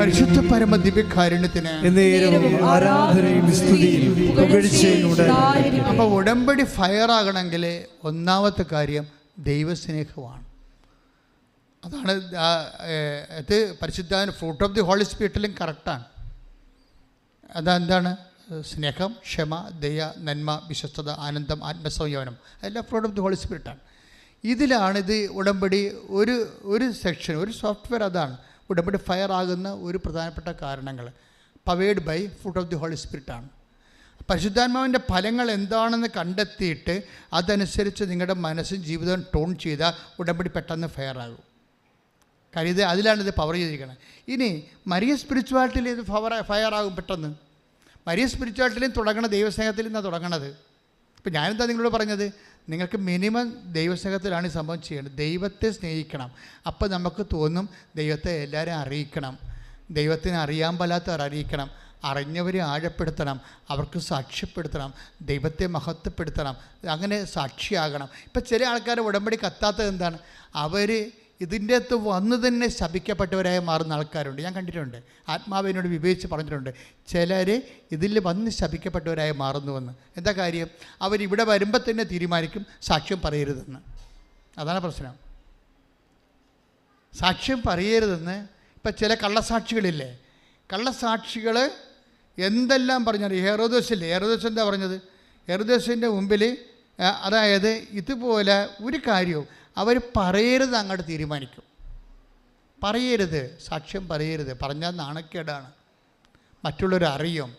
പരിശുദ്ധ പരമ ദിവ്യകാരുണ്യത്തിന് ആരാധനയും സ്തുതിയും പുകഴ്ചയും ഉണ്ടായിരിക്കട്ടെ. അപ്പോൾ ഉടമ്പടി ഫയറാകണമെങ്കിൽ ഒന്നാമത്തെ കാര്യം ദൈവസ്നേഹമാണ്. അതാണ് ഇത് പരിശുദ്ധാത്മാവിന്റെ ഫ്രൂട്ട് ഓഫ് ദി ഹോളി സ്പിരിറ്റിലും കറക്റ്റാണ്. അതെന്താണ്? സ്നേഹം, ക്ഷമ, ദയ, നന്മ, വിശ്വസ്തത, ആനന്ദം, ആത്മസംയമനം, അതെല്ലാം ഫ്രൂട്ട് ഓഫ് ദി ഹോളി സ്പിരിറ്റാണ്. ഇതിലാണിത് ഉടമ്പടി ഒരു സെക്ഷൻ, ഒരു സോഫ്റ്റ്വെയർ. അതാണ് ഉടമ്പടി ഫയർ ആകുന്ന ഒരു പ്രധാനപ്പെട്ട കാരണങ്ങൾ. Powered by fruit of the holy സ്പിരിറ്റാണ്. പരിശുദ്ധാത്മാവിൻ്റെ ഫലങ്ങൾ എന്താണെന്ന് കണ്ടെത്തിയിട്ട് അതനുസരിച്ച് നിങ്ങളുടെ മനസ്സും ജീവിതവും ടോൺ ചെയ്താൽ ഉടമ്പടി പെട്ടെന്ന് ഫയർ ആകും. കാര്യം ഇത് അതിലാണിത് പവർ ചെയ്തിരിക്കുന്നത്. ഇനി മരിയ സ്പിരിച്വാലിറ്റിയിൽ ഇത് ഫയർ ആകും പെട്ടെന്ന്. മരിയ സ്പിരിച്വാലിറ്റിയിലും തുടങ്ങണ ദൈവസ്നേഹത്തിൽ നിന്നാണ് തുടങ്ങണത്. ഇപ്പം ഞാനെന്താ നിങ്ങളോട് പറഞ്ഞത്? നിങ്ങൾക്ക് മിനിമം ദൈവസ്നേഹത്തിലാണ് ഈ സംഭവം ചെയ്യേണ്ടത്. ദൈവത്തെ സ്നേഹിക്കണം. അപ്പോൾ നമുക്ക് തോന്നും ദൈവത്തെ എല്ലാവരും അറിയിക്കണം, ദൈവത്തിനെ അറിയാൻ പാലാത്തവർ അറിയിക്കണം, അറിഞ്ഞവരെ ആഴപ്പെടുത്തണം, അവർക്ക് സാക്ഷ്യപ്പെടുത്തണം, ദൈവത്തെ മഹത്വപ്പെടുത്തണം, അങ്ങനെ സാക്ഷിയാകണം. ഇപ്പം ചില ആൾക്കാർ ഉടമ്പടി കത്താത്തത് എന്താണ്? അവർ ഇതിൻ്റെ അകത്ത് വന്ന് തന്നെ ശപിക്കപ്പെട്ടവരായി മാറുന്ന ആൾക്കാരുണ്ട്. ഞാൻ കണ്ടിട്ടുണ്ട്. ആത്മാവിനോട് വിവേചിച്ച് പറഞ്ഞിട്ടുണ്ട്. ചിലർ ഇതിൽ വന്ന് ശപിക്കപ്പെട്ടവരായി മാറുന്നുവെന്ന്. എന്താ കാര്യം? അവരിവിടെ വരുമ്പോൾ തന്നെ തീരുമാനിക്കും സാക്ഷ്യം പറയരുതെന്ന്. അതാണ് പ്രശ്നം. സാക്ഷ്യം പറയരുതെന്ന്. ഇപ്പം ചില കള്ളസാക്ഷികളില്ലേ, കള്ളസാക്ഷികൾ എന്തെല്ലാം പറഞ്ഞാൽ ഹെറോദോസില്ലേ, ഹെറോദോസ് എന്താ പറഞ്ഞത്? ഹെറോദോസിൻ്റെ മുമ്പിൽ അതായത് ഇതുപോലെ ഒരു കാര്യവും അവർ പറയരുത് അങ്ങോട്ട് തീരുമാനിക്കും. പറയരുത്, സാക്ഷ്യം പറയരുത്. പറഞ്ഞാൽ നാണക്കേടാണ്. മറ്റുള്ളവരറിയും,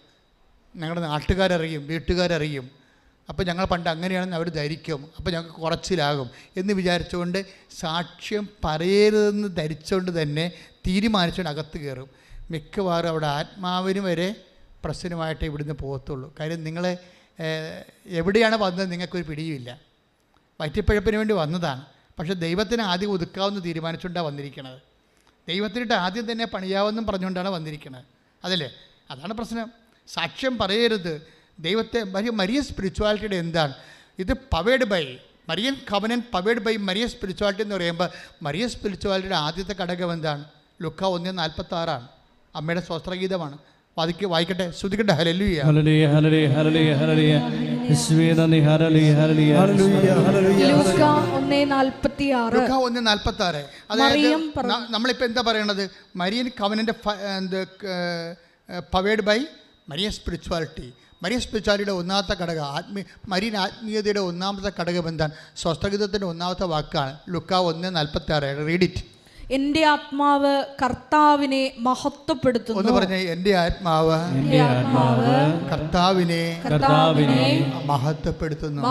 ഞങ്ങളുടെ നാട്ടുകാരറിയും, വീട്ടുകാരറിയും. അപ്പോൾ ഞങ്ങൾ പണ്ട് അങ്ങനെയാണെന്ന് അവർ ധരിക്കും, അപ്പോൾ ഞങ്ങൾക്ക് കുറച്ചിലാകും എന്ന് വിചാരിച്ചുകൊണ്ട് സാക്ഷ്യം പറയരുതെന്ന് ധരിച്ചുകൊണ്ട് തന്നെ തീരുമാനിച്ചുകൊണ്ട് അകത്ത് കയറും. മിക്കവാറും അവിടെ ആത്മാവിന് വരെ പ്രശ്നമായിട്ട് ഇവിടുന്ന് പോകത്തുള്ളൂ. കാര്യം നിങ്ങളെ എവിടെയാണ് വന്നത് നിങ്ങൾക്കൊരു പിടിയുമില്ല. വയറ്റിപ്പഴപ്പിന് വേണ്ടി വന്നതാണ്, പക്ഷേ ദൈവത്തിന് ആദ്യം ഒതുക്കാമെന്ന് തീരുമാനിച്ചുകൊണ്ടാണ് വന്നിരിക്കുന്നത്. ദൈവത്തിനിട്ട് ആദ്യം തന്നെ പണിയാവെന്നും പറഞ്ഞുകൊണ്ടാണ് വന്നിരിക്കുന്നത്. അതല്ലേ? അതാണ് പ്രശ്നം. സാക്ഷ്യം പറയരുത്. ദൈവത്തെ മരിയ സ്പിരിച്വാലിറ്റിയുടെ എന്താണ് ഇത്? Powered by Marian covenant, powered by Maria spirituality എന്ന് പറയുമ്പോൾ മരിയ സ്പിരിച്വാലിറ്റിയുടെ ആദ്യത്തെ ഘടകം എന്താണ്? ലുക്ക 1:46 അമ്മയുടെ സ്വസ്ത്രഗീതമാണ്. വായിക്കട്ടെ, ശ്രുതിക്കട്ടെ. Hallelujah hallelujah hallelujah hallelujah hallelujah യേശുവേ നന്ദി. Hallelujah hallelujah hallelujah hallelujah. ലൂക്ക 1:46. അതായത് നമ്മളിപ്പോൾ എന്താ പറയണത്? Marian covenant powered by Maria spirituality. Maria സ്പിരിച്വാലിറ്റിയുടെ ഒന്നാമത്തെ ഘടകം മരിയൻ ആത്മീയതയുടെ ഒന്നാമത്തെ ഘടകം എന്താണ്? സ്വസ്ത്രഗീതത്തിൻ്റെ ഒന്നാമത്തെ വാക്കാണ് ലുക്ക 1:46. Read it. എന്റെ ആത്മാവ് കർത്താവിനെ മഹത്വപ്പെടുത്തുന്നു. ഒന്ന് പറഞ്ഞേ, എന്റെ ആത്മാവ് കർത്താവിനെ മഹത്വപ്പെടുത്തുന്നു.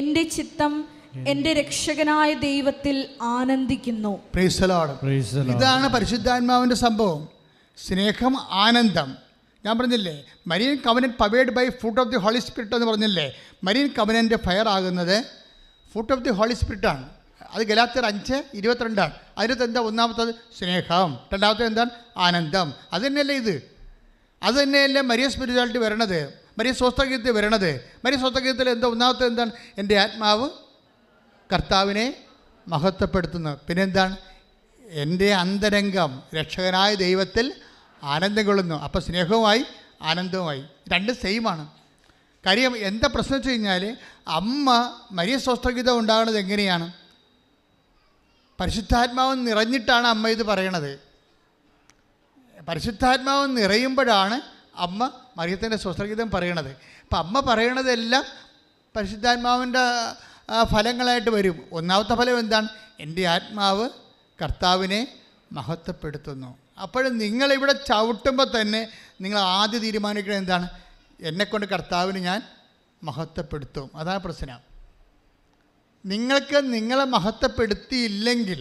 എന്റെ ചിത്തം എന്റെ രക്ഷകനായ ദൈവത്തിൽ ആനന്ദിക്കുന്നു. Praise the Lord. ഇതാണ് പരിശുദ്ധാത്മാവിന്റെ സംഭവം. സ്നേഹം, ആനന്ദം. ഞാൻ പറഞ്ഞില്ലേ Marian covenant powered by fruit of the Holy Spirit എന്ന് പറഞ്ഞില്ലേ. മരിയൻ കവനന്റ് ഫയർ ആകുന്നത് ഫ്രൂട്ട് ഓഫ് ദി ഹോളി സ്പിരിറ്റാണ്. അത് ഗലാത്യർ 5:22. അതിനകത്ത് എന്താ? ഒന്നാമത്തത് സ്നേഹം, രണ്ടാമത്തെ എന്താണ്? ആനന്ദം. അത് തന്നെയല്ലേ ഇത്? അത് തന്നെയല്ലേ മരിയ സ്പിരിച്വാലിറ്റി വരണത്, മരിയ സ്വസ്ത്രഗീതത്തിൽ വരണത്. മരിയ സ്വസ്ത്രഗീതത്തിൽ എന്താ? ഒന്നാമത്തെ എന്താണ്? എൻ്റെ ആത്മാവ് കർത്താവിനെ മഹത്വപ്പെടുത്തുന്നു. പിന്നെന്താണ്? എൻ്റെ അന്തരംഗം രക്ഷകനായ ദൈവത്തിൽ ആനന്ദം കൊള്ളുന്നു. അപ്പോൾ സ്നേഹവുമായി ആനന്ദവുമായി രണ്ടും സെയിമാണ്. കാര്യം എന്താ പ്രശ്നം വെച്ച് കഴിഞ്ഞാൽ അമ്മ മരിയ സ്വസ്ത്രഗീതം ഉണ്ടാകുന്നത് എങ്ങനെയാണ്? പരിശുദ്ധാത്മാവ് നിറഞ്ഞിട്ടാണ് അമ്മ ഇത് പറയണത്. പരിശുദ്ധാത്മാവ് നിറയുമ്പോഴാണ് അമ്മ മറിയത്തിൻ്റെ സ്വസ്ത്രഗീതം പറയണത്. അപ്പം അമ്മ പറയണതെല്ലാം പരിശുദ്ധാത്മാവിൻ്റെ ഫലങ്ങളായിട്ട് വരും. ഒന്നാമത്തെ ഫലം എന്താണ്? എൻ്റെ ആത്മാവ് കർത്താവിനെ മഹത്വപ്പെടുത്തുന്നു. അപ്പോൾ നിങ്ങളിവിടെ ചവിട്ടുമ്പോൾ തന്നെ നിങ്ങൾ ആദ്യം തീരുമാനിക്കുന്നത് എന്താണ്? എന്നെക്കൊണ്ട് കർത്താവിന് ഞാൻ മഹത്വപ്പെടുത്തും. അതാണ് പ്രശ്നം. നിങ്ങൾക്ക് നിങ്ങളെ മഹത്വപ്പെടുത്തിയില്ലെങ്കിൽ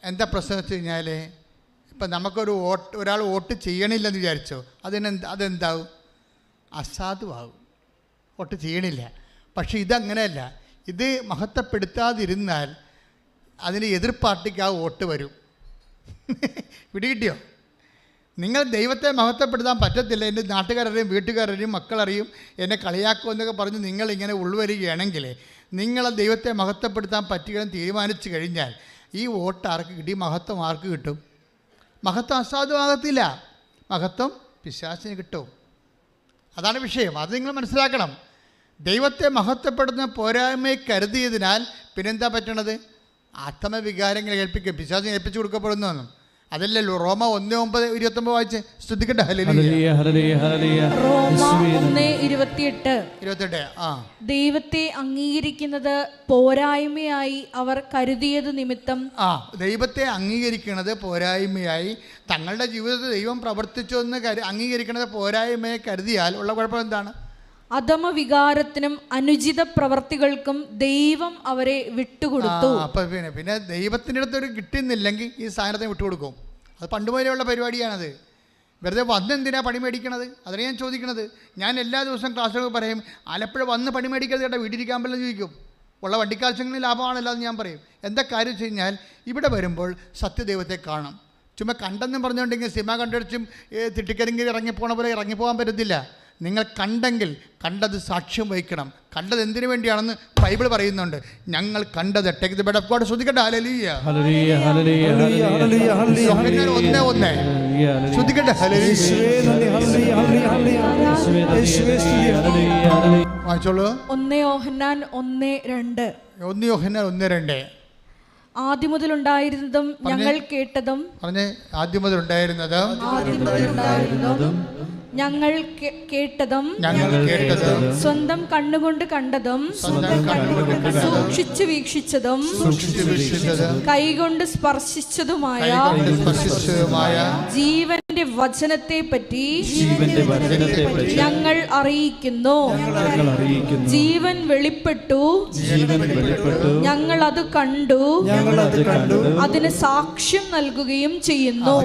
എന്താ പ്രശ്നം വെച്ച് കഴിഞ്ഞാൽ, ഇപ്പം നമുക്കൊരു ഒരാൾ വോട്ട് ചെയ്യണില്ലെന്ന് വിചാരിച്ചോ, അതെന്താവും? അസാധുവാകും. വോട്ട് ചെയ്യണില്ല. പക്ഷേ ഇതങ്ങനെയല്ല. ഇത് മഹത്വപ്പെടുത്താതിരുന്നാൽ അതിന് എതിർ പാർട്ടിക്ക് ആ വോട്ട് വരും. പിടികിട്ടിയോ? നിങ്ങൾ ദൈവത്തെ മഹത്വപ്പെടുത്താൻ പറ്റത്തില്ല, എൻ്റെ നാട്ടുകാരറിയും വീട്ടുകാരറിയും മക്കളറിയും എന്നെ കളിയാക്കുമെന്നൊക്കെ പറഞ്ഞ് നിങ്ങളിങ്ങനെ ഉൾവരികയാണെങ്കിൽ നിങ്ങളെ ദൈവത്തെ മഹത്വപ്പെടുത്താൻ പറ്റുകയെന്ന് തീരുമാനിച്ചു കഴിഞ്ഞാൽ ഈ വോട്ട് ആർക്ക് കിട്ടി, മഹത്വം ആർക്ക് കിട്ടും? മഹത്വം അസാധുവാകത്തില്ല, മഹത്വം പിശാചിന് കിട്ടും. അതാണ് വിഷയം. അത് നിങ്ങൾ മനസ്സിലാക്കണം. ദൈവത്തെ മഹത്വപ്പെടുന്ന പോരായ്മയെ കരുതിയതിനാൽ പിന്നെന്താ പറ്റണത്? ആത്മവികാരങ്ങൾ ഏൽപ്പിക്കും, പിശാചിനെ ഏൽപ്പിച്ചു കൊടുക്കപ്പെടുന്നു. അതല്ലല്ലോ റോമ 1:9-29 വായിച്ച് ശ്രദ്ധിക്കട്ടെ. ദൈവത്തെ അംഗീകരിക്കുന്നത് പോരായ്മയായി അവർ കരുതിയത് നിമിത്തം. ദൈവത്തെ അംഗീകരിക്കുന്നത് പോരായ്മയായി, തങ്ങളുടെ ജീവിതത്തിൽ ദൈവം പ്രവർത്തിച്ചു എന്ന് അംഗീകരിക്കുന്നത് പോരായ്മയെ കരുതിയാൽ ഉള്ള കുഴപ്പം എന്താണ്? അധമ വികാരത്തിനും അനുചിത പ്രവർത്തികൾക്കും ദൈവം അവരെ വിട്ടുകൊടുത്തു. പിന്നെ ദൈവത്തിൻ്റെ അടുത്ത് ഒരു കിട്ടുന്നില്ലെങ്കിൽ ഈ സാധനത്തെ വിട്ടുകൊടുക്കും. അത് പണ്ട് പോലെയുള്ള പരിപാടിയാണത്. വെറുതെ വന്നെന്തിനാ പണി മേടിക്കണത്? അതിനെ ഞാൻ ചോദിക്കണത്. ഞാൻ എല്ലാ ദിവസവും ക്ലാസ്സിലൊക്കെ പറയും, ആലപ്പുഴ വന്ന് പണി മേടിക്കരുത് കേട്ടോ, വീട്ടിലിരിക്കാൻ പറ്റില്ല ചോദിക്കും. ഉള്ള വണ്ടിക്കാഴ്ചകളിൽ ലാഭമാണല്ലോ എന്ന് ഞാൻ പറയും. എന്താ കാര്യം വെച്ച് കഴിഞ്ഞാൽ ഇവിടെ വരുമ്പോൾ സത്യദൈവത്തെ കാണാം. ചുമ്മാ കണ്ടെന്നും പറഞ്ഞുകൊണ്ടെങ്കിൽ സിനിമ കണ്ടടിച്ചും തിട്ടിക്കരിങ്കിൽ ഇറങ്ങിപ്പോണ പോലെ ഇറങ്ങിപ്പോകാൻ പറ്റത്തില്ല. നിങ്ങൾ കണ്ടെങ്കിൽ കണ്ടത് സാക്ഷ്യം വഹിക്കണം. കണ്ടത് എന്തിനു വേണ്ടിയാണെന്ന് ബൈബിൾ പറയുന്നുണ്ട്. ഞങ്ങൾ കണ്ടത് take the bed of God. ശ്രദ്ധിക്കട്ടെ. Hallelujah hallelujah hallelujah hallelujah hallelujah. 1:1 ശ്രദ്ധിക്കട്ടെ. വായിച്ചോളൂ. 1 യോഹന്നാൻ 1:2. 1 യോഹന്നാൻ 1:2. ആദ്യം മുതലുണ്ടായിരുന്നതും ഞങ്ങൾ കേട്ടതും. പറഞ്ഞേ. ആദ്യം മുതലുണ്ടായിരുന്നതും ഞങ്ങൾ കേട്ടതും സ്വന്തം കണ്ണുകൊണ്ട് കണ്ടതും സൂക്ഷിച്ചു വീക്ഷിച്ചതും കൈകൊണ്ട് സ്പർശിച്ചതുമായ ജീവന്റെ വചനത്തെ പറ്റി ഞങ്ങൾ അറിയിക്കുന്നു. ജീവൻ വെളിപ്പെട്ടു, ഞങ്ങൾ അത് കണ്ടു, അതിന് സാക്ഷ്യം നൽകുകയും ചെയ്യുന്നു.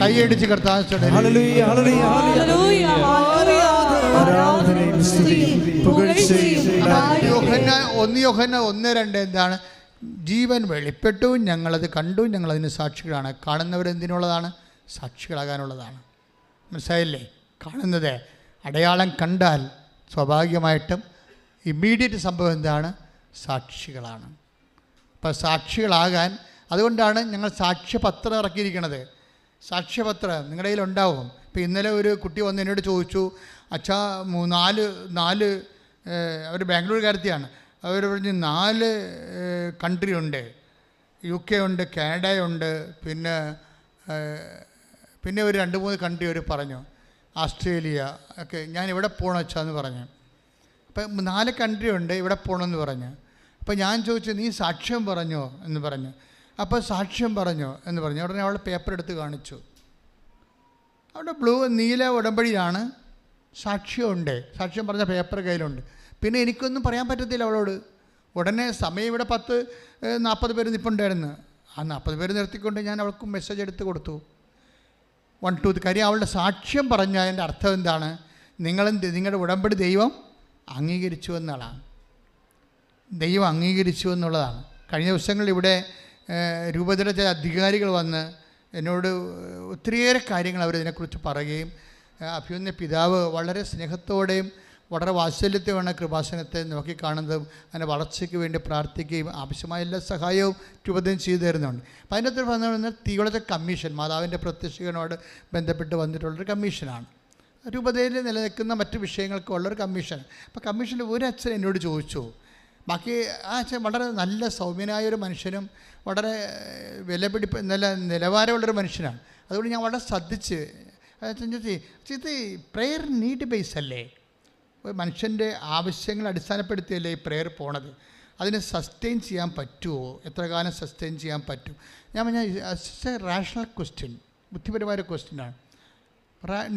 കൈയടിച്ച് കർത്താവേ. 1 യോഹന്നാൻ 1:2 എന്താണ്? ജീവൻ വെളിപ്പെട്ടു, ഞങ്ങളത് കണ്ടു, ഞങ്ങളതിന് സാക്ഷികളാണ്. കാണുന്നവരെന്തിനുള്ളതാണ്? സാക്ഷികളാകാനുള്ളതാണ്. മനസ്സിലായില്ലേ? കാണുന്നത് അടയാളം കണ്ടാൽ സ്വാഭാവികമായിട്ടും ഇമ്മീഡിയറ്റ് സംഭവം എന്താണ്? സാക്ഷികളാണ്. അപ്പോൾ സാക്ഷികളാകാൻ അതുകൊണ്ടാണ് ഞങ്ങൾ സാക്ഷ്യപത്രം ഇറക്കിയിരിക്കുന്നത്. സാക്ഷ്യപത്രം നിങ്ങളുടെ കയ്യിൽ ഉണ്ടാവും. ഇപ്പോൾ ഇന്നലെ ഒരു കുട്ടി വന്ന് എന്നോട് ചോദിച്ചു, അച്ഛാ 4 അവർ ബാംഗ്ലൂർകാരത്തിയാണ്. അവർ പറഞ്ഞ് 4 കൺട്രി ഉണ്ട്. UK ഉണ്ട്, കാനഡ ഉണ്ട്, പിന്നെ ഒരു 2-3 കൺട്രി അവർ പറഞ്ഞു, ഓസ്ട്രേലിയ ഒക്കെ. ഞാൻ ഇവിടെ പോകണം അച്ഛാന്ന് പറഞ്ഞു. അപ്പം 4 കൺട്രി ഉണ്ട്, ഇവിടെ പോകണമെന്ന് പറഞ്ഞു. അപ്പോൾ ഞാൻ ചോദിച്ചു, നീ സാക്ഷ്യം പറഞ്ഞോ എന്ന് പറഞ്ഞു. അപ്പോൾ സാക്ഷ്യം പറഞ്ഞോ എന്ന് പറഞ്ഞു. ഉടനെ അവൾ പേപ്പർ എടുത്ത് കാണിച്ചു. അവിടെ നീല ഉടമ്പടിയാണ്, സാക്ഷ്യമുണ്ട്. സാക്ഷ്യം പറഞ്ഞ പേപ്പർ കയ്യിലുണ്ട്. പിന്നെ എനിക്കൊന്നും പറയാൻ പറ്റത്തില്ല അവളോട്. ഉടനെ സമയം ഇവിടെ 40 പേര് നിൽപ്പുണ്ടായിരുന്നു. ആ 40 പേര് നിർത്തിക്കൊണ്ട് ഞാൻ അവൾക്ക് മെസ്സേജ് എടുത്ത് കൊടുത്തു. 1 2 കാര്യം അവളുടെ സാക്ഷ്യം പറഞ്ഞതിൻ്റെ അർത്ഥം എന്താണ്? നിങ്ങളുടെ ഉടമ്പടി ദൈവം അംഗീകരിച്ചു എന്നുള്ളതാണ്. ദൈവം അംഗീകരിച്ചു എന്നുള്ളതാണ്. കഴിഞ്ഞ ദിവസങ്ങളിൽ ഇവിടെ രൂപതയുടെ ചില അധികാരികൾ വന്ന് എന്നോട് ഒത്തിരിയേറെ കാര്യങ്ങൾ അവരിതിനെക്കുറിച്ച് പറയുകയും, അഭിമന്യ പിതാവ് വളരെ സ്നേഹത്തോടെയും വളരെ വാത്സല്യത്തോടെയാണ് കൃപാസനത്തെ നോക്കിക്കാണുന്നതും അതിൻ്റെ വളർച്ചയ്ക്ക് വേണ്ടി പ്രാർത്ഥിക്കുകയും ആവശ്യമായ എല്ലാ സഹായവും രൂപതയും ചെയ്തു തരുന്നുണ്ട്. അപ്പോൾ അതിൻ്റെ അകത്ത് വന്നു തിയോളജി കമ്മീഷൻ, മാതാവിൻ്റെ പ്രത്യക്ഷനോട് ബന്ധപ്പെട്ട് വന്നിട്ടുള്ളൊരു കമ്മീഷനാണ്. രൂപതയിൽ നിലനിൽക്കുന്ന മറ്റ് വിഷയങ്ങൾക്കുള്ളൊരു കമ്മീഷൻ. അപ്പോൾ കമ്മീഷനിൽ ഒരു അച്ഛൻ എന്നോട് ചോദിച്ചു, ബാക്കി ആ അച്ഛൻ വളരെ നല്ല സൗമ്യനായൊരു മനുഷ്യനും വളരെ നല്ല നിലവാരമുള്ളൊരു മനുഷ്യനാണ്. അതുകൊണ്ട് ഞാൻ വളരെ ശ്രദ്ധിച്ച് ഇത് പ്രെയർ നീഡ് ബേസ് അല്ലേ? മനുഷ്യൻ്റെ ആവശ്യങ്ങൾ അടിസ്ഥാനപ്പെടുത്തിയല്ലേ ഈ പ്രെയർ പോണത്? അതിനെ സസ്റ്റെയിൻ ചെയ്യാൻ പറ്റുമോ? എത്ര കാലം സസ്റ്റെയിൻ ചെയ്യാൻ പറ്റും? ഞാൻ പറഞ്ഞ റാഷണൽ ക്വസ്റ്റ്യൻ, ബുദ്ധിപരമായ ക്വസ്റ്റ്യനാണ്,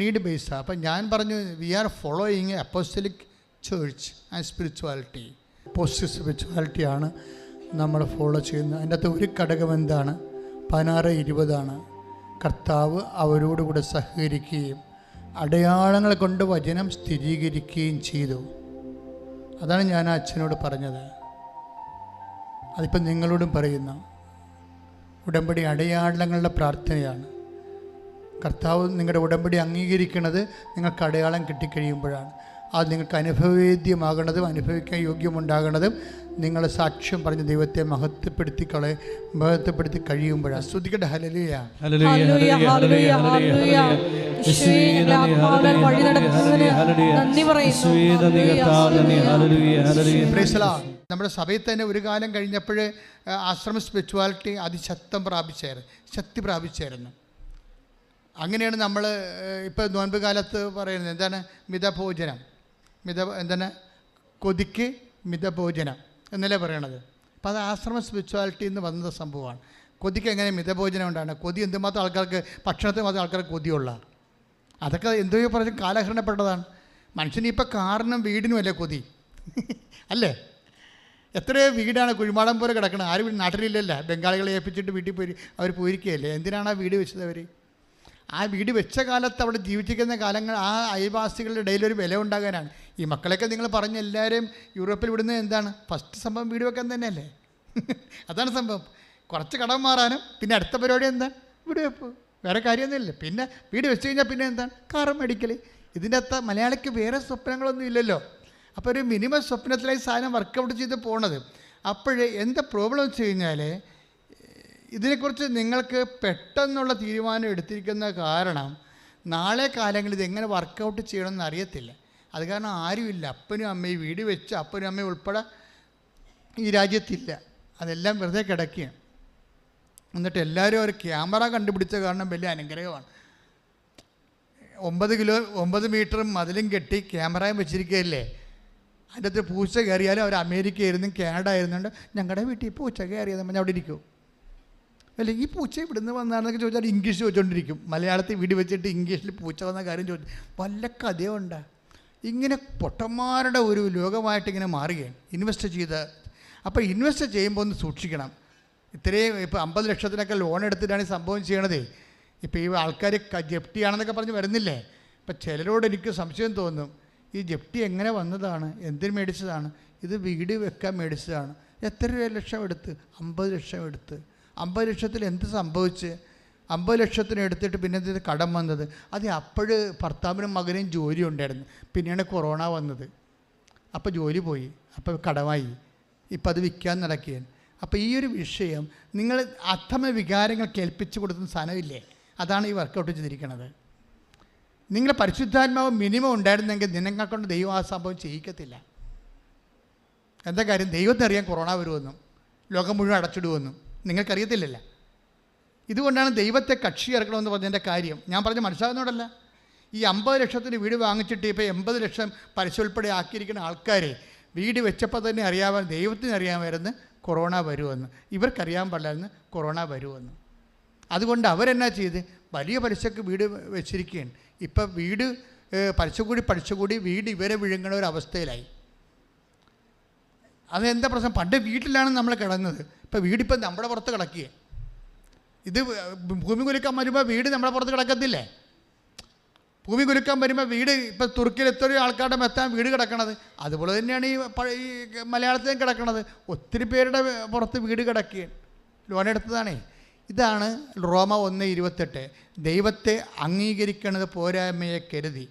നീഡ് ബേസാണ്. അപ്പം ഞാൻ പറഞ്ഞു, we are following apostolic church and spirituality. Positive സ്പിരിച്വാലിറ്റിയാണ് നമ്മൾ ഫോളോ ചെയ്യുന്നത്. അതിൻ്റെ അകത്ത് ഒരു ഘടകം എന്താണ്? 16:20 കർത്താവ് അവരോടുകൂടെ സഹകരിക്കുകയും അടയാളങ്ങൾ കൊണ്ട് വചനം സ്ഥിരീകരിക്കുകയും ചെയ്തു. അതാണ് ഞാൻ ആ അച്ഛനോട് പറഞ്ഞത്. അതിപ്പം നിങ്ങളോടും പറയുന്നു. ഉടമ്പടി അടയാളങ്ങളുടെ പ്രാർത്ഥനയാണ്. കർത്താവ് നിങ്ങളുടെ ഉടമ്പടി അംഗീകരിക്കുന്നത് നിങ്ങൾക്ക് അടയാളം കിട്ടിക്കഴിയുമ്പോഴാണ്. അത് നിങ്ങൾക്ക് അനുഭവവേദ്യമാകണതും അനുഭവിക്കാൻ യോഗ്യമുണ്ടാകണതും നിങ്ങൾ സാക്ഷ്യം പറഞ്ഞ് ദൈവത്തെ മഹത്വപ്പെടുത്തി കഴിയുമ്പോഴാണ്. സ്തുതിക്കട്ടെ. ഹല്ലേലൂയ. Hallelujah, hallelujah, hallelujah. യേശുവേ, ഞങ്ങളെ ആത്മാവിനാൽ വഴി നടത്തുന്നതിന് നന്ദി പറയുന്നു. Praise the Lord. നമ്മുടെ സഭയിൽ തന്നെ ഒരു കാലം കഴിഞ്ഞപ്പോൾ ആശ്രമ സ്പിരിച്വാലിറ്റി അതിശക്തി പ്രാപിച്ചായിരുന്നു. അങ്ങനെയാണ് നമ്മൾ ഇപ്പോൾ നോൻപ് കാലത്ത് പറയുന്നത്. എന്താണ്? മിതഭോജനം. കൊതിക്ക് മിതഭോജനം എന്നല്ലേ പറയണത്. അപ്പോൾ അത് ആശ്രമ സ്പിരിച്വാലിറ്റിയിൽ നിന്ന് വന്ന സംഭവമാണ്. കൊതിക്ക് എങ്ങനെ മിതഭോജനം ഉണ്ടാണ്? കൊതി എന്തുമാത്രം ആൾക്കാർക്ക്, ഭക്ഷണത്തിന് മാത്രം ആൾക്കാർക്ക് കൊതിയുള്ള, അതൊക്കെ എന്തോ പറഞ്ഞ് കാലഹരണപ്പെട്ടതാണ്. മനുഷ്യന് ഇപ്പോൾ കാറിനും വീടിനും അല്ലേ കൊതി അല്ലേ? എത്രയോ വീടാണ് കുഴിമാടം പോലെ കിടക്കണം. ആരും നാട്ടിലില്ലല്ല. ബംഗാളികളെ ഏൽപ്പിച്ചിട്ട് വീട്ടിൽ പോയി അവർ പോയിരിക്കുകയല്ലേ. എന്തിനാണ് ആ വീട് വെച്ചത് അവർ? ആ വീട് വെച്ച കാലത്ത് അവിടെ ജീവിച്ചിരിക്കുന്ന കാലങ്ങൾ ആ അയൽവാസികളുടെ ഇടയിൽ ഒരു വില ഉണ്ടാകാനാണ്. ഈ മക്കളെയൊക്കെ നിങ്ങൾ പറഞ്ഞ എല്ലാവരെയും യൂറോപ്പിൽ വിടുന്നത് എന്താണ്? ഫസ്റ്റ് സംഭവം വീട് വെക്കാൻ തന്നെയല്ലേ? അതാണ് സംഭവം. കുറച്ച് കടം മാറാനും പിന്നെ അടുത്ത പരിപാടി എന്താണ്? വീട് വെപ്പ്. വേറെ കാര്യമൊന്നുമില്ല. പിന്നെ വീട് വെച്ച് കഴിഞ്ഞാൽ പിന്നെ എന്താണ്? കാറ് മേടിക്കൽ. ഇതിൻ്റെ അകത്ത് മലയാളിക്ക് വേറെ സ്വപ്നങ്ങളൊന്നും ഇല്ലല്ലോ. അപ്പോൾ ഒരു മിനിമം സ്വപ്നത്തിലായി സാധനം വർക്കൗട്ട് ചെയ്ത് പോണത്. അപ്പോൾ എന്താ പ്രോബ്ലം വെച്ച് കഴിഞ്ഞാൽ ഇതിനെക്കുറിച്ച് നിങ്ങൾക്ക് പെട്ടെന്നുള്ള തീരുമാനം എടുത്തിരിക്കുന്ന കാരണം നാളെ കാലങ്ങളിൽ ഇതെങ്ങനെ വർക്കൗട്ട് ചെയ്യണമെന്ന് അറിയത്തില്ല. അത് കാരണം ആരുമില്ല. അപ്പനും അമ്മയും വീട് വെച്ച് അപ്പനും അമ്മയും ഉൾപ്പെടെ ഈ രാജ്യത്തില്ല. അതെല്ലാം വെറുതെ കിടക്കുകയാണ്. എന്നിട്ട് എല്ലാവരും ഒരു ക്യാമറ കണ്ടുപിടിച്ച കാരണം വലിയ അനുഗ്രഹമാണ്. 9 മീറ്ററും മതിലും കെട്ടി ക്യാമറയും വെച്ചിരിക്കുകയല്ലേ. അതിൻ്റെ അകത്ത് പൂച്ച കയറിയാലും അവർ അമേരിക്ക ആയിരുന്നു കാനഡ ആയിരുന്നുണ്ട്. ഞങ്ങളുടെ വീട്ടിൽ പൂച്ച കയറിയത് നമ്മൾ അവിടെ ഇരിക്കും. അല്ല, ഈ പൂച്ച ഇവിടുന്ന് വന്നാണെന്നൊക്കെ ചോദിച്ചാൽ ഇംഗ്ലീഷ് ചോദിച്ചുകൊണ്ടിരിക്കും. മലയാളത്തിൽ വീട് വെച്ചിട്ട് ഇംഗ്ലീഷിൽ പൂച്ച വന്ന കാര്യം ചോദിച്ചു. വല്ല കഥയുണ്ടാ? ഇങ്ങനെ പൊട്ടന്മാരുടെ ഒരു ലോകമായിട്ട് ഇങ്ങനെ മാറുകയാണ് ഇൻവെസ്റ്റ് ചെയ്ത്. അപ്പോൾ ഇൻവെസ്റ്റ് ചെയ്യുമ്പോൾ ഒന്ന് സൂക്ഷിക്കണം. ഇത്രയും ഇപ്പോൾ 50 ലക്ഷത്തിനൊക്കെ ലോൺ എടുത്തിട്ടാണ് ഈ സംഭവം ചെയ്യണതേ. ഇപ്പോൾ ഈ ആൾക്കാർ ജപ്തിയാണെന്നൊക്കെ പറഞ്ഞ് വരുന്നില്ലേ. ഇപ്പം ചിലരോട് എനിക്ക് സംശയം തോന്നും, ഈ ജപ്തി എങ്ങനെ വന്നതാണ്? എന്തിന് മേടിച്ചതാണ്? ഇത് വീട് വെക്കാൻ മേടിച്ചതാണ്. എത്ര ലക്ഷം എടുത്ത്? 50 ലക്ഷം എടുത്ത്. 50 ലക്ഷത്തിൽ എന്ത് സംഭവിച്ച്? 50 ലക്ഷത്തിന് എടുത്തിട്ട് പിന്നെ എന്ത് കടം വന്നത്? അത് അപ്പോൾ ഭർത്താവിനും മകനും ജോലി ഉണ്ടായിരുന്നു. പിന്നെയാണ് കൊറോണ വന്നത്. അപ്പോൾ ജോലി പോയി, അപ്പോൾ കടമായി, ഇപ്പം അത് വിൽക്കാൻ നടക്കുകയാണ്. അപ്പോൾ ഈ ഒരു വിഷയം നിങ്ങൾ അത്തമ വികാരങ്ങൾ കേൾപ്പിച്ച് കൊടുക്കുന്ന സാധനമില്ലേ, അതാണ് ഈ വർക്കൗട്ട് ചെയ്തിരിക്കുന്നത്. നിങ്ങളുടെ പരിശുദ്ധാത്മാവ് മിനിമം ഉണ്ടായിരുന്നെങ്കിൽ നിന്നെ കൊണ്ട് ദൈവം ആ സംഭവം ചെയ്യിക്കത്തില്ല. എന്താ കാര്യം? ദൈവത്തിനറിയാൻ കൊറോണ വരുമെന്നും ലോകം മുഴുവൻ അടച്ചിടുമെന്നും നിങ്ങൾക്കറിയത്തില്ലല്ലോ. ഇതുകൊണ്ടാണ് ദൈവത്തെ കക്ഷി ഇറക്കണമെന്ന് പറഞ്ഞതിൻ്റെ കാര്യം. ഞാൻ പറഞ്ഞ് മനസ്സിലാകുന്നതോടല്ല. ഈ 50 ലക്ഷത്തിന് വീട് വാങ്ങിച്ചിട്ട് ഇപ്പോൾ 80 ലക്ഷം പലിശ ഉൾപ്പെടെ ആക്കിയിരിക്കുന്ന ആൾക്കാരെ വീട് വെച്ചപ്പോൾ തന്നെ ദൈവത്തിന് അറിയാമായിരുന്നു കൊറോണ വരുമെന്ന്. ഇവർക്കറിയാൻ പാടില്ലായിരുന്നു കൊറോണ വരുമെന്ന്. അതുകൊണ്ട് അവരെന്നാ ചെയ്ത് വലിയ പലിശക്ക് വീട് വെച്ചിരിക്കുകയാണ്. ഇപ്പം വീട് പലിശ കൂടി വീട് ഇവരെ വിഴുങ്ങണ ഒരവസ്ഥയിലായി. അതെന്താ പ്രശ്നം? പണ്ട് വീട്ടിലാണ് നമ്മൾ കിടന്നത്. ഇപ്പം വീടിപ്പം നമ്മുടെ പുറത്ത് കിടക്കുക. ഇത് ഭൂമി കുലുക്കാൻ വരുമ്പോൾ വീട് നമ്മുടെ പുറത്ത് കിടക്കത്തില്ലേ? ഭൂമി കുലുക്കാൻ വരുമ്പോൾ വീട് ഇപ്പം തുർക്കിയിൽ എത്രയോ ആൾക്കാരുടെ മെത്താൻ വീട് കിടക്കണത്. അതുപോലെ തന്നെയാണ് ഈ മലയാളത്തിലും കിടക്കണത്. ഒത്തിരി പേരുടെ പുറത്ത് വീട് കിടക്കുകയാണ്. ലോൺ എടുത്തതാണേ. ഇതാണ് റോമ 1:28. ദൈവത്തെ അംഗീകരിക്കുന്നത് പോരായ്മയെ കരുതി.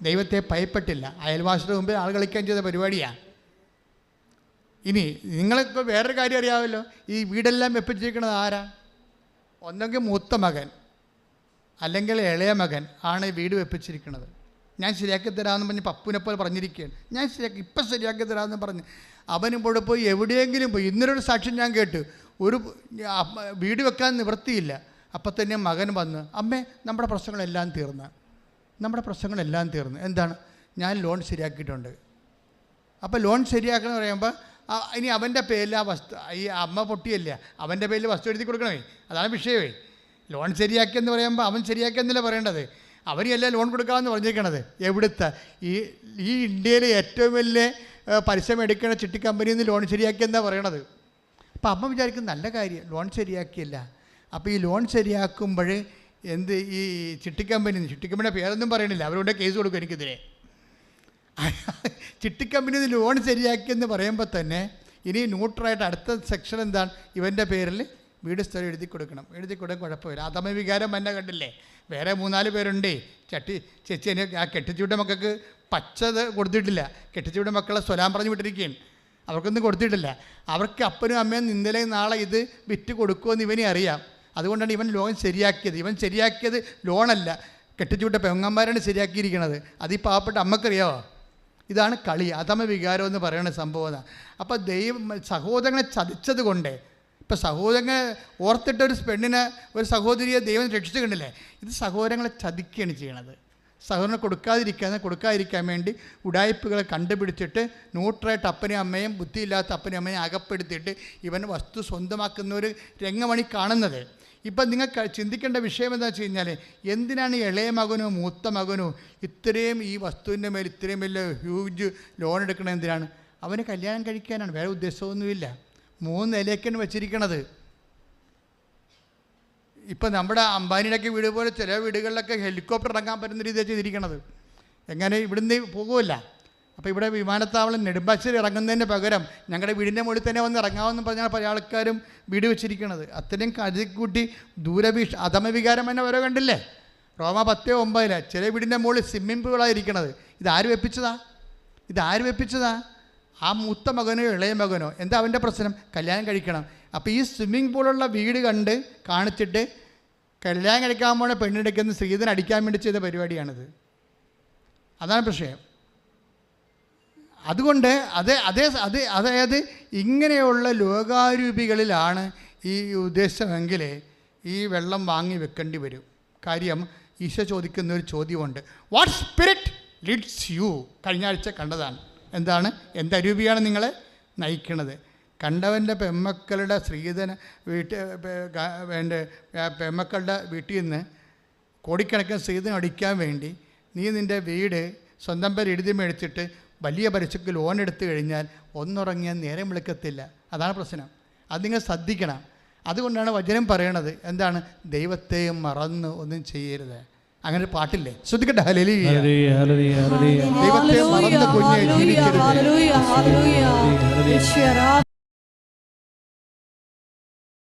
ദൈവത്തെ ഭയപ്പെട്ടില്ല. അയൽവാസിയുടെ മുമ്പിൽ ആൾ കളിക്കാൻ ചെയ്ത പരിപാടിയാണ്. ഇനി നിങ്ങൾക്ക് വേറൊരു കാര്യം അറിയാമല്ലോ, ഈ വീടെല്ലാം വെപ്പിച്ചിരിക്കുന്നത് ആരാ? ഒന്നെങ്കിൽ മൂത്ത മകൻ അല്ലെങ്കിൽ ഇളയ മകൻ ആണ് ഈ വീട് വെപ്പിച്ചിരിക്കുന്നത്. ഞാൻ ശരിയാക്കി തരാമെന്ന് പറഞ്ഞ് പപ്പുനെപ്പോലെ പറഞ്ഞിരിക്കുകയാണ്. ഞാൻ ഇപ്പം ശരിയാക്കി തരാമെന്ന് പറഞ്ഞ് അവനും കൂടെ പോയി എവിടെയെങ്കിലും പോയി. ഇന്നൊരു സാക്ഷ്യം ഞാൻ കേട്ടു, ഒരു വീട് വെക്കാൻ നിവൃത്തിയില്ല. അപ്പം തന്നെ മകൻ വന്ന്, അമ്മേ നമ്മുടെ പ്രശ്നങ്ങളെല്ലാം തീർന്ന്. എന്താണ്? ഞാൻ ലോൺ ശരിയാക്കിയിട്ടുണ്ട്. അപ്പോൾ ലോൺ ശരിയാക്കണമെന്ന് പറയുമ്പോൾ ഇനി അവൻ്റെ പേരിൽ ആ വസ്തു, ഈ അമ്മ പൊട്ടിയല്ല, അവൻ്റെ പേരിൽ വസ്തു എഴുതി കൊടുക്കണമേ. അതാണ് വിഷയമേ. ലോൺ ശരിയാക്കിയെന്ന് പറയുമ്പോൾ അവൻ ശരിയാക്കിയെന്നല്ല പറയേണ്ടത്. അവരെല്ലാം ലോൺ കൊടുക്കാമെന്ന് പറഞ്ഞിരിക്കണത്. എവിടുത്തെ ഈ ഇന്ത്യയിലെ ഏറ്റവും വലിയ പലിശ മേടിക്കുന്ന ചിട്ടി കമ്പനിയിൽ നിന്ന് ലോൺ ശരിയാക്കിയെന്നാണ് പറയണത്. അപ്പം അമ്മ വിചാരിക്കും നല്ല കാര്യം, ലോൺ ശരിയാക്കിയല്ല. അപ്പോൾ ഈ ലോൺ ശരിയാക്കുമ്പോൾ ഈ ചിട്ടിക്കമ്പനിയുടെ പേരൊന്നും പറയണില്ല, അവരുടെ കേസ് കൊടുക്കും എനിക്കെതിരെ. ചിട്ടിക്കമ്പനിയിൽ ലോൺ ശരിയാക്കിയെന്ന് പറയുമ്പോൾ തന്നെ ഇനി ന്യൂട്രലായിട്ട് അടുത്ത സെക്ഷൻ എന്താണ്? ഇവൻ്റെ പേരിൽ വീട് സ്ഥലം എഴുതി കൊടുക്കണം. എഴുതി കൊടുക്കാൻ കുഴപ്പമില്ല. അധമവികാരം തന്നെ കണ്ടില്ലേ, വേറെ 3-4 പേരുണ്ടേ. ചേച്ചി ആ കെട്ടിച്ചൂട്ട മക്കൾക്ക് പച്ചത് കൊടുത്തിട്ടില്ല. കെട്ടിച്ചൂട്ട മക്കളെ സ്വലാം പറഞ്ഞു വിട്ടിരിക്കുകയാണ്. അവർക്കൊന്നും കൊടുത്തിട്ടില്ല. അവർക്ക് അപ്പനും അമ്മയും ഇന്നലെ നാളെ ഇത് വിറ്റ് കൊടുക്കുമെന്ന് ഇവനെ അറിയാം. അതുകൊണ്ടാണ് ഇവൻ ലോൺ ശരിയാക്കിയത്. ഇവൻ ശരിയാക്കിയത് ലോണല്ല, കെട്ടിച്ചൂട്ട പെങ്ങന്മാരാണ് ശരിയാക്കിയിരിക്കുന്നത്. അത് ഈ പാവപ്പെട്ട അമ്മക്കറിയാമോ? ഇതാണ് കളി, അധമ വികാരം എന്ന് പറയുന്ന സംഭവം. അപ്പോൾ സഹോദരങ്ങളെ ചതിച്ചത് കൊണ്ട്, ഇപ്പോൾ സഹോദരങ്ങളെ ഓർത്തിട്ട് ഒരു പെണ്ണിനെ, ഒരു സഹോദരിയെ ദൈവം രക്ഷിച്ചു കണ്ടില്ലേ, ഇത് സഹോദരങ്ങളെ ചതിക്കുകയാണ് ചെയ്യണത്. സഹോദരനെ കൊടുക്കാതിരിക്കാൻ വേണ്ടി ഉടായ്പകളെ കണ്ടുപിടിച്ചിട്ട് ന്യൂട്രായിട്ട് അപ്പനെയും അമ്മയും, ബുദ്ധിയില്ലാത്ത അപ്പനെയും അമ്മയും അകപ്പെടുത്തിയിട്ട് ഇവൻ വസ്തു സ്വന്തമാക്കുന്ന ഒരു രംഗമാണ് കാണുന്നത്. ഇപ്പം നിങ്ങൾ ചിന്തിക്കേണ്ട വിഷയം എന്താ വെച്ച് കഴിഞ്ഞാൽ, എന്തിനാണ് ഇളയ മകനോ മൂത്ത മകനോ ഇത്രയും ഈ വസ്തുവിൻ്റെ മേൽ ഇത്രയും വലിയ ഹ്യൂജ് ലോൺ എടുക്കണത്? എന്തിനാണ്? അവന് കല്യാണം കഴിക്കാനാണ്, വേറെ ഉദ്ദേശമൊന്നുമില്ല. 3 നിലയ്ക്കാണ് വെച്ചിരിക്കണത്. ഇപ്പം നമ്മുടെ അംബാനിയുടെയൊക്കെ വീട് പോലെ ചില വീടുകളിലൊക്കെ ഹെലികോപ്റ്റർ ഇറങ്ങാൻ പറ്റുന്ന രീതിയിൽ ചെയ്തിരിക്കണത്. എങ്ങനെ ഇവിടുന്ന് പോകുമല്ല. അപ്പോൾ ഇവിടെ വിമാനത്താവളം നെടുമ്പാശ്ശേരി ഇറങ്ങുന്നതിന് പകരം ഞങ്ങളുടെ വീടിൻ്റെ മുകളിൽ തന്നെ വന്ന് ഇറങ്ങാമെന്ന് പറഞ്ഞാൽ പല ആൾക്കാരും വീട് വെച്ചിരിക്കണത്. അത്രയും കരുതിക്കൂട്ടി അധമവികാരം തന്നെ ഓരോ കണ്ടില്ലേ. റോമ 10:9 ചില വീടിൻ്റെ മുകളിൽ സ്വിമ്മിംഗ് പൂളായിരിക്കണത്. ഇതാര് വെപ്പിച്ചതാ? ആ മൂത്ത മകനോ ഇളയ മകനോ. എന്താ അവൻ്റെ പ്രശ്നം? കല്യാണം കഴിക്കണം. അപ്പോൾ ഈ സ്വിമ്മിംഗ് പൂളുള്ള വീട് കാണിച്ചിട്ട് കല്യാണം കഴിക്കാൻ പോണ പെണ്ണെടുക്കുന്ന സ്ത്രീധനം അടിക്കാൻ വേണ്ടി ചെയ്ത പരിപാടിയാണിത്. അതാണ് പ്രശ്നം. അതുകൊണ്ട് അതായത് ഇങ്ങനെയുള്ള ലോകാരൂപികളിലാണ് ഈ ഉദ്ദേശമെങ്കിൽ ഈ വെള്ളം വാങ്ങി വെക്കേണ്ടി വരും. കാര്യം ഈശോ ചോദിക്കുന്ന ഒരു ചോദ്യമുണ്ട്, വാട്ട് സ്പിരിറ്റ് ലീഡ്സ് യു? കഴിഞ്ഞ ആഴ്ച കണ്ടതാണ്. എന്താണ്? എന്തരൂപിയാണ് നിങ്ങളെ നയിക്കണത്? കണ്ടവൻ്റെ പെമ്മക്കളുടെ സ്ത്രീധന പെമ്മക്കളുടെ വീട്ടിൽ നിന്ന് കോടിക്കണക്കിന് സ്ത്രീധനം അടിക്കാൻ വേണ്ടി നീ നിൻ്റെ വീട് സ്വന്തം പേര് എഴുതി മേടിച്ചിട്ട് വലിയ പലിശക്ക് ലോൺ എടുത്തു കഴിഞ്ഞാൽ ഒന്നുറങ്ങിയാൽ നേരം വിളിക്കത്തില്ല. അതാണ് പ്രശ്നം. അത് നിങ്ങൾ ശ്രദ്ധിക്കണം. അതുകൊണ്ടാണ് വചനം പറയണത്, എന്താണ്? ദൈവത്തെയും മറന്ന് ഒന്നും ചെയ്യരുത്. അങ്ങനെ പാട്ടില്ലേ, ശ്രദ്ധിക്കട്ടെ. ഹല്ലേലൂയ, ദൈവത്തെ മറന്ന് കുഞ്ഞെ ജീവിക്കരുത്.